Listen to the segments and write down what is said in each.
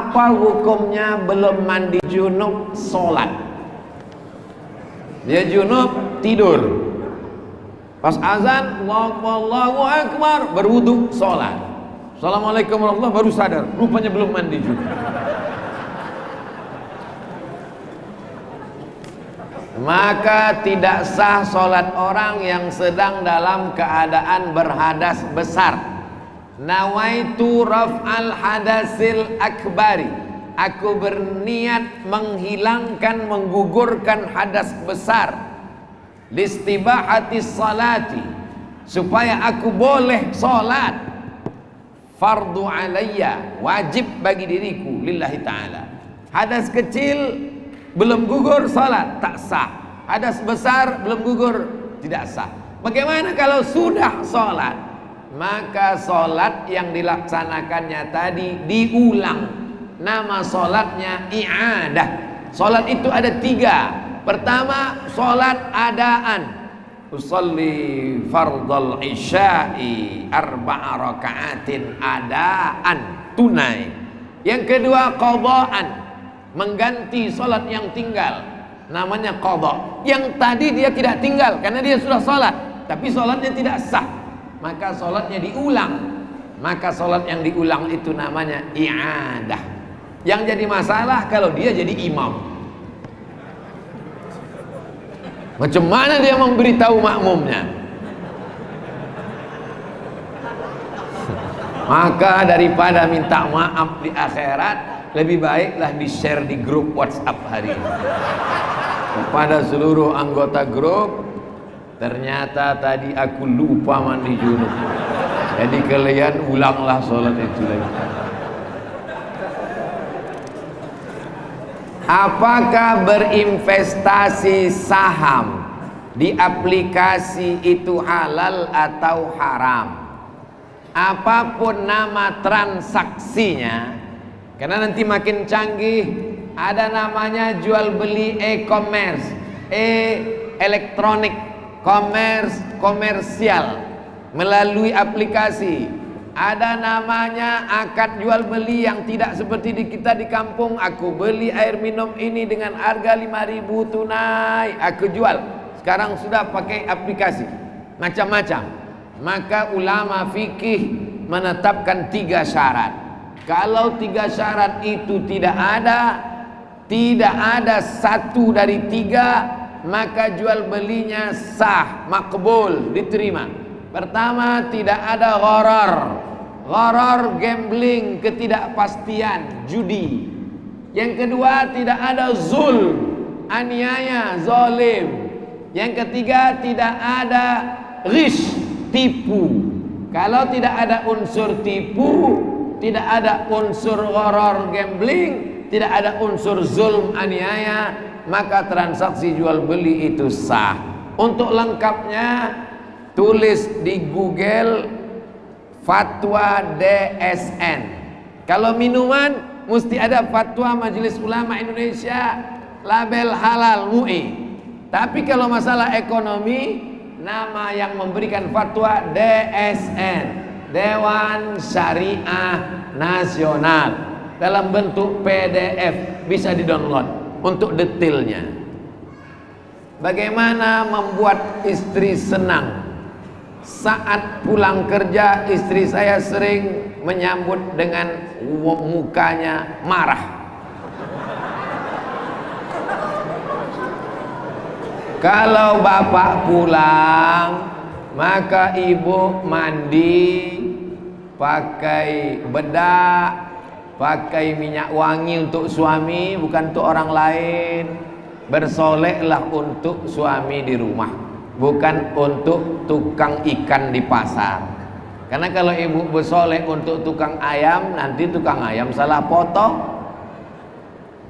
Apa hukumnya belum mandi junub sholat? Dia junub tidur, pas azan Allahu Akbar berwudu sholat, Assalamualaikum warahmatullahi baru sadar rupanya belum mandi junub. Maka tidak sah sholat orang yang sedang dalam keadaan berhadas besar. Nawaitu raf'al hadasil akbari, aku berniat menghilangkan, menggugurkan hadas besar. Listibahati salati, supaya aku boleh sholat. Fardu alayya, wajib bagi diriku lillahi ta'ala. Hadas kecil belum gugur sholat tak sah, hadas besar belum gugur tidak sah. Bagaimana kalau sudah sholat? Maka sholat yang dilaksanakannya tadi diulang. Nama sholatnya i'adah. Sholat itu ada 3. Pertama, sholat adaan. Usalli fardal isya'i 4 raka'atin adaan, tunai. Yang kedua, qadhaan, mengganti sholat yang tinggal, namanya qadha. Yang tadi dia tidak tinggal karena dia sudah sholat, tapi sholatnya tidak sah, maka sholatnya diulang. Maka sholat yang diulang itu namanya i'adah. Yang jadi masalah kalau dia jadi imam, macam mana dia memberitahu makmumnya? Maka daripada minta maaf di akhirat, lebih baiklah di-share di grup WhatsApp hari ini kepada seluruh anggota grup. Ternyata tadi aku lupa mandi junub, jadi kalian ulanglah sholat itu lagi. Apakah berinvestasi saham di aplikasi itu halal atau haram? Apapun nama transaksinya, karena nanti makin canggih, ada namanya jual beli e-commerce, elektronik, komersial melalui aplikasi. Ada namanya akad jual beli yang tidak seperti di kita di kampung. Aku beli air minum ini dengan harga 5.000 tunai, aku jual. Sekarang sudah pakai aplikasi, macam-macam. Maka ulama fikih menetapkan 3 syarat. Kalau 3 syarat itu tidak ada satu dari 3, maka jual belinya sah, makbul, diterima. Pertama, tidak ada gharar, gambling, ketidakpastian, judi. Yang kedua, tidak ada zulm, aniaya, zalim. Yang ketiga, tidak ada ghish, tipu. Kalau tidak ada unsur tipu, tidak ada unsur gharar, gambling, tidak ada unsur zulm, aniaya, maka transaksi jual beli itu sah. Untuk lengkapnya tulis di Google fatwa DSN. Kalau minuman mesti ada fatwa Majelis Ulama Indonesia, label halal MUI. Tapi kalau masalah ekonomi, nama yang memberikan fatwa DSN, Dewan Syariah Nasional, dalam bentuk PDF, bisa di-download untuk detailnya. Bagaimana membuat istri senang? Saat pulang kerja, istri saya sering menyambut dengan mukanya marah. Kalau bapak pulang, maka ibu mandi, pakai bedak, pakai minyak wangi untuk suami, bukan untuk orang lain. Bersoleklah untuk suami di rumah, bukan untuk tukang ikan di pasar. Karena kalau ibu bersolek untuk tukang ayam, nanti tukang ayam salah potong,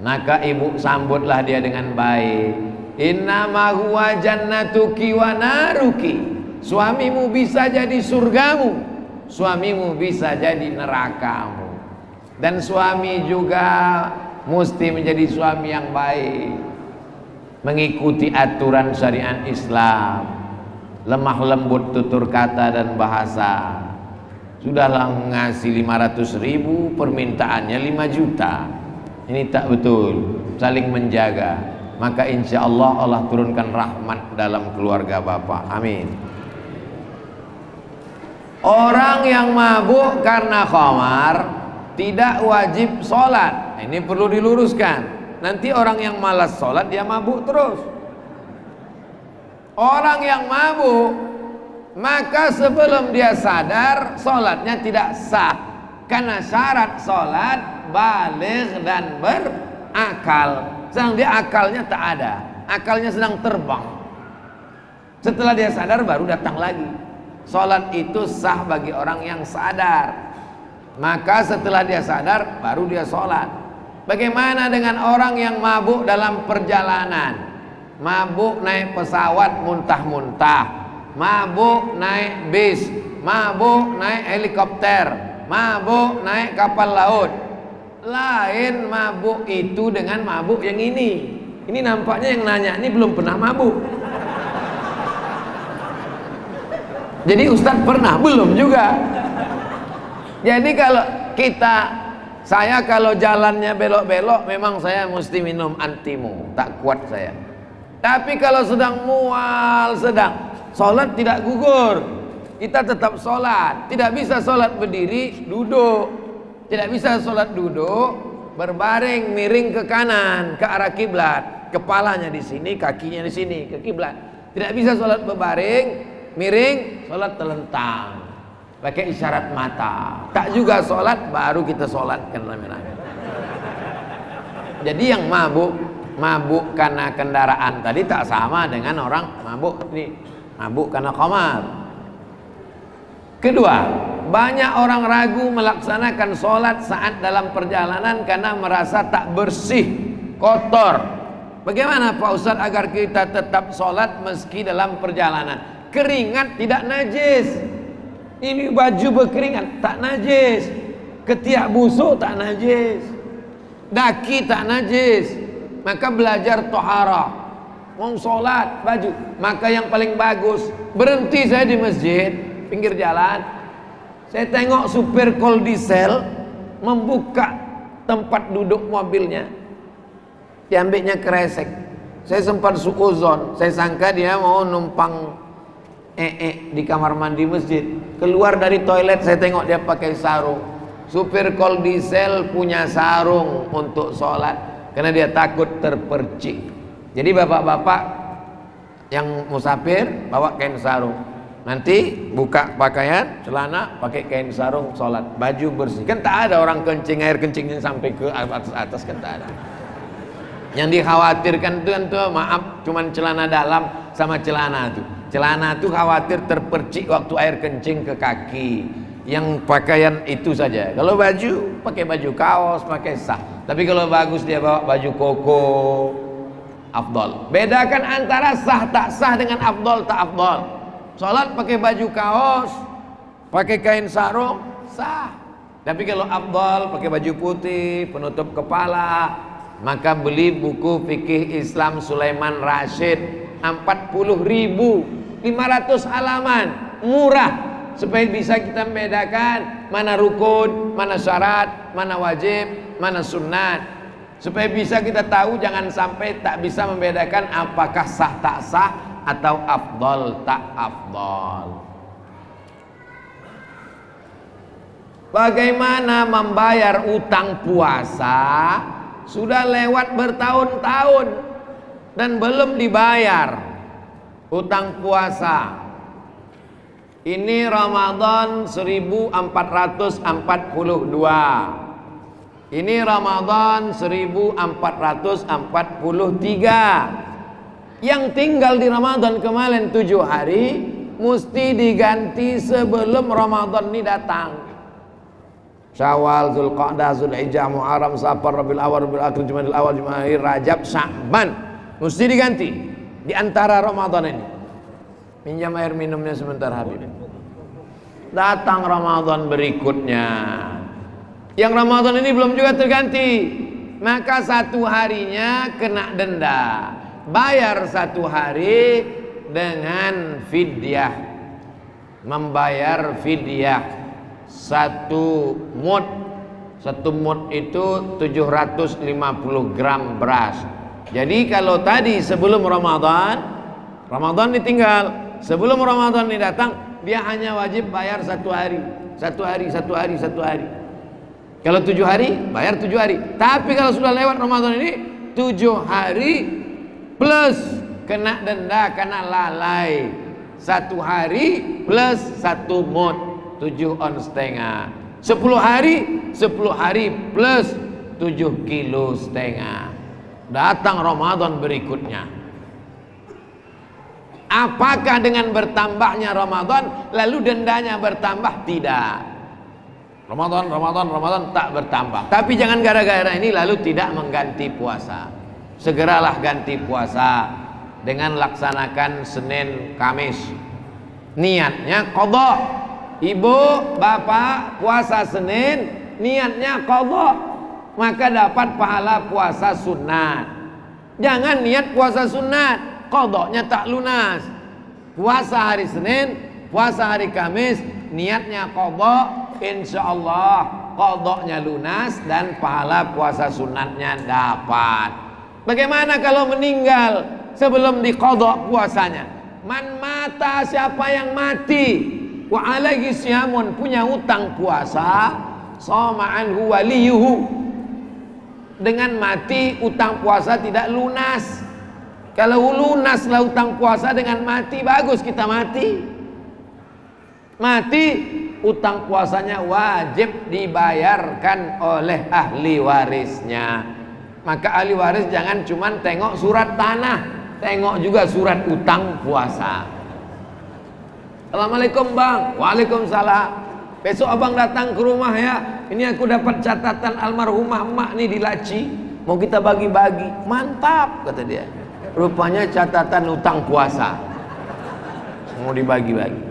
maka ibu sambutlah dia dengan baik. Innama huwa jannatuki wa naruki. Suamimu bisa jadi surgamu, suamimu bisa jadi nerakamu. Dan suami juga mesti menjadi suami yang baik, mengikuti aturan syariat Islam, lemah lembut tutur kata dan bahasa. Sudahlah ngasih 500.000, permintaannya 5 juta. Ini tak betul, saling menjaga. Maka insya Allah Allah turunkan rahmat dalam keluarga Bapak. Amin. Orang yang mabuk karena khamar tidak wajib sholat. Ini perlu diluruskan. Nanti orang yang malas sholat dia mabuk terus. Orang yang mabuk, maka sebelum dia sadar sholatnya tidak sah. Karena syarat sholat baligh dan berakal. Sedang dia akalnya tak ada, akalnya sedang terbang. Setelah dia sadar baru datang lagi. Sholat itu sah bagi orang yang sadar. Maka setelah dia sadar baru dia sholat. Bagaimana dengan orang yang mabuk dalam perjalanan? Mabuk naik pesawat muntah-muntah, mabuk naik bis, mabuk naik helikopter, mabuk naik kapal laut. Lain mabuk itu dengan mabuk yang ini. Ini nampaknya yang nanya ini belum pernah mabuk. Jadi Ustadz pernah? Belum juga. Jadi kalau saya kalau jalannya belok-belok, memang saya mesti minum antimu, tak kuat saya. Tapi kalau sedang mual, sholat tidak gugur, kita tetap sholat. Tidak bisa sholat berdiri, duduk. Tidak bisa sholat duduk, berbaring, miring ke kanan, ke arah kiblat. Kepalanya di sini, kakinya di sini, ke kiblat. Tidak bisa sholat berbaring, miring, sholat telentang, pakai isyarat mata. Tak juga sholat, baru kita sholatkan rame-rame. Jadi yang mabuk karena kendaraan tadi tak sama dengan orang mabuk ini, mabuk karena khamar. Kedua, banyak orang ragu melaksanakan sholat saat dalam perjalanan karena merasa tak bersih, kotor. Bagaimana Pak Ustadz agar kita tetap sholat meski dalam perjalanan? Keringat tidak najis. Ini baju berkeringat tak najis. Ketiak busuk tak najis. Daki tak najis. Maka belajar toharah. Mau sholat baju, maka yang paling bagus, berhenti saya di masjid pinggir jalan, saya tengok supir kol diesel membuka tempat duduk mobilnya, diambilnya kresek. Saya sempat suuzon, saya sangka dia mau numpang di kamar mandi masjid. Keluar dari toilet saya tengok dia pakai sarung. Supir kol diesel punya sarung untuk sholat karena dia takut terpercik. Jadi bapak-bapak yang musafir bawa kain sarung, nanti buka pakaian celana pakai kain sarung sholat, baju bersih. Kan tak ada orang kencing, air kencingnya sampai ke atas kan tak ada. Yang dikhawatirkan itu kan tuh, maaf, cuman celana dalam sama celana tuh. Celana tuh khawatir terpercik waktu air kencing ke kaki. Yang pakaian itu saja. Kalau baju pakai baju kaos, pakai sah. Tapi kalau bagus dia bawa baju koko, afdol. Bedakan antara sah tak sah dengan afdol tak afdol. Sholat pakai baju kaos, pakai kain sarung, sah. Tapi kalau afdol pakai baju putih, penutup kepala, maka beli buku fikih Islam Sulaiman Rashid 40.000, 500 halaman, murah. Supaya bisa kita membedakan mana rukun, mana syarat, mana wajib, mana sunnat. Supaya bisa kita tahu, jangan sampai tak bisa membedakan apakah sah tak sah atau afdol tak afdol. Bagaimana membayar utang puasa? Sudah lewat bertahun-tahun dan belum dibayar utang puasa. Ini Ramadan 1442. Ini Ramadan 1443. Yang tinggal di Ramadan kemarin 7 hari mesti diganti sebelum Ramadan ini datang. Syawal, Zulqa'dah, Zulhijjah, Muharram, Safar, Rabiul Awwal, Rabiul Akhir, Jumadil Awal, Jumadil Akhir, Rajab, Sya'ban. Mesti diganti di antara Ramadan ini. Pinjam air minumnya sebentar Habib. Datang Ramadan berikutnya, yang Ramadan ini belum juga terganti, maka 1 harinya kena denda. Bayar 1 hari dengan fidyah, membayar fidyah satu mud. Satu mud itu 750 gram beras. Jadi kalau tadi sebelum Ramadan ditinggal, sebelum Ramadan ini datang, dia hanya wajib bayar 1 hari. 1 hari, 1 hari, 1 hari. Kalau 7 hari, bayar 7 hari. Tapi kalau sudah lewat Ramadan ini, 7 hari plus kena denda karena lalai. 1 hari plus 1 mud, 7,5 on. 10 hari plus 7,5 kilo. Datang Ramadan berikutnya. Apakah dengan bertambahnya Ramadan lalu dendanya bertambah? Tidak. Ramadan tak bertambah. Tapi jangan gara-gara ini lalu tidak mengganti puasa. Segeralah ganti puasa dengan laksanakan Senin Kamis. Niatnya qadha. Ibu, bapak puasa Senin, niatnya qadha, maka dapat pahala puasa sunat. Jangan niat puasa sunat, qadhanya tak lunas. Puasa hari Senin, puasa hari Kamis, niatnya qadha, insyaallah qadhanya lunas dan pahala puasa sunatnya dapat. Bagaimana kalau meninggal sebelum diqadha puasanya? Man mata, siapa yang mati, wa alaihi siyamun, punya utang puasa, shoma anhu waliyuhu, dengan mati utang puasa tidak lunas. Kalau lunaslah utang puasa dengan mati, bagus kita mati. Mati utang puasanya wajib dibayarkan oleh ahli warisnya. Maka ahli waris jangan cuman tengok surat tanah, tengok juga surat utang puasa. Assalamualaikum bang. Waalaikumsalam. Besok abang datang ke rumah ya. Ini aku dapat catatan almarhumah emak nih di laci, mau kita bagi-bagi. Mantap kata dia. Rupanya catatan utang puasa, mau dibagi-bagi.